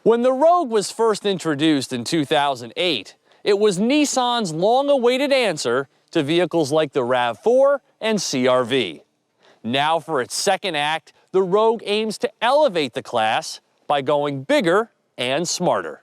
When the Rogue was first introduced in 2008, it was Nissan's long-awaited answer to vehicles like the RAV4 and CR-V. Now for its second act, the Rogue aims to elevate the class by going bigger and smarter.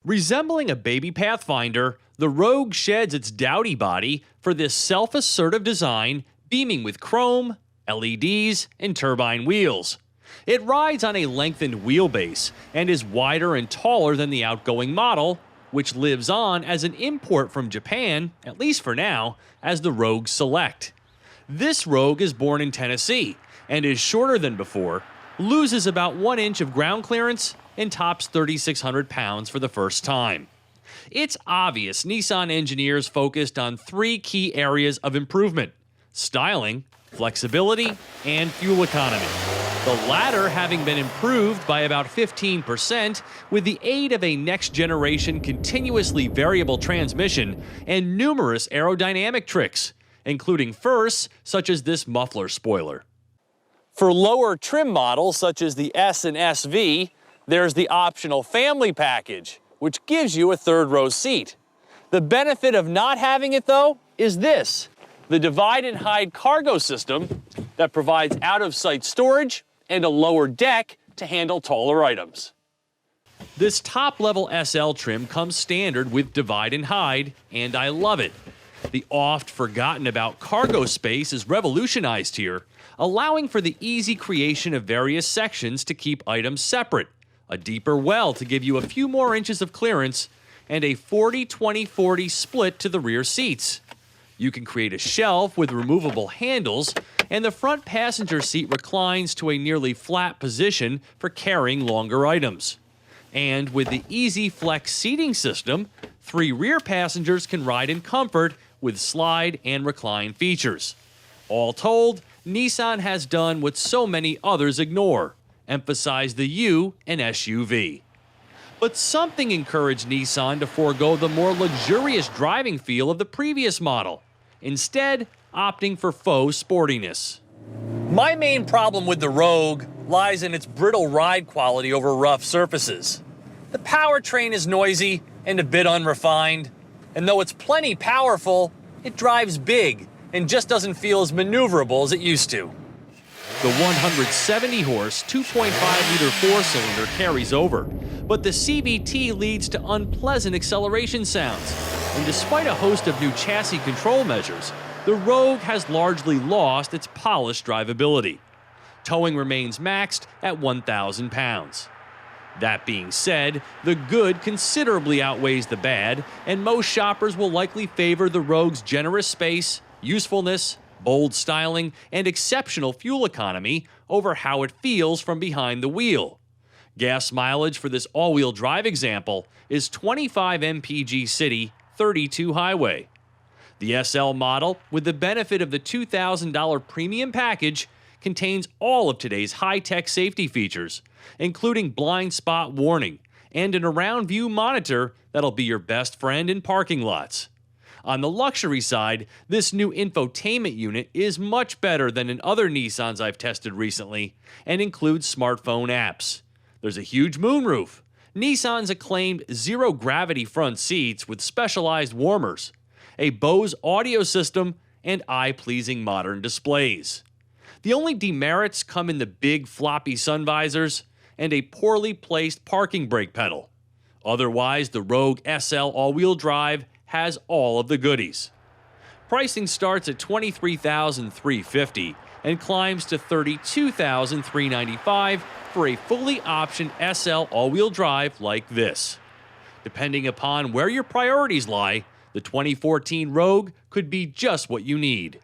Resembling a baby Pathfinder, the Rogue sheds its dowdy body for this self-assertive design, beaming with chrome, LEDs, and turbine wheels. It rides on a lengthened wheelbase and is wider and taller than the outgoing model, which lives on as an import from Japan, at least for now, as the Rogue Select. This Rogue is born in Tennessee and is shorter than before, loses about 1 inch of ground clearance, and tops 3,600 pounds for the first time. It's obvious Nissan engineers focused on 3 key areas of improvement: styling, flexibility, and fuel economy. The latter having been improved by about 15% with the aid of a next-generation continuously variable transmission and numerous aerodynamic tricks, including firsts such as this muffler spoiler. For lower trim models such as the S and SV, there's the optional family package, which gives you a third-row seat. The benefit of not having it, though, is this: the divide and hide cargo system that provides out-of-sight storage and a lower deck to handle taller items. This top-level SL trim comes standard with divide and hide, and I love it. The oft-forgotten-about cargo space is revolutionized here, allowing for the easy creation of various sections to keep items separate, a deeper well to give you a few more inches of clearance, and a 40-20-40 split to the rear seats. You can create a shelf with removable handles, and the front passenger seat reclines to a nearly flat position for carrying longer items. And with the Easy Flex seating system, 3 rear passengers can ride in comfort with slide and recline features. All told, Nissan has done what so many others ignore: emphasize the U in SUV. But something encouraged Nissan to forego the more luxurious driving feel of the previous model, instead opting for faux sportiness. My main problem with the Rogue lies in its brittle ride quality over rough surfaces. The powertrain is noisy and a bit unrefined, and though it's plenty powerful, it drives big and just doesn't feel as maneuverable as it used to. The 170-horse 2.5-liter four-cylinder carries over, but the CVT leads to unpleasant acceleration sounds, and despite a host of new chassis control measures, the Rogue has largely lost its polished drivability. Towing remains maxed at 1,000 pounds. That being said, the good considerably outweighs the bad, and most shoppers will likely favor the Rogue's generous space, usefulness, bold styling, and exceptional fuel economy over how it feels from behind the wheel. Gas mileage for this all-wheel drive example is 25 mpg city, 32 highway. The SL model, with the benefit of the $2,000 premium package, contains all of today's high-tech safety features, including blind spot warning and an around-view monitor that'll be your best friend in parking lots. On the luxury side, this new infotainment unit is much better than in other Nissans I've tested recently and includes smartphone apps. There's a huge moonroof, Nissan's acclaimed zero-gravity front seats with specialized warmers, a Bose audio system, and eye-pleasing modern displays. The only demerits come in the big floppy sun visors and a poorly placed parking brake pedal. Otherwise, the Rogue SL all-wheel drive has all of the goodies. Pricing starts at $23,350 and climbs to $32,395 for a fully optioned SL all-wheel drive like this. Depending upon where your priorities lie, the 2014 Rogue could be just what you need.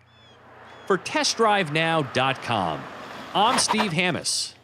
For TestDriveNow.com, I'm Steve Hammis.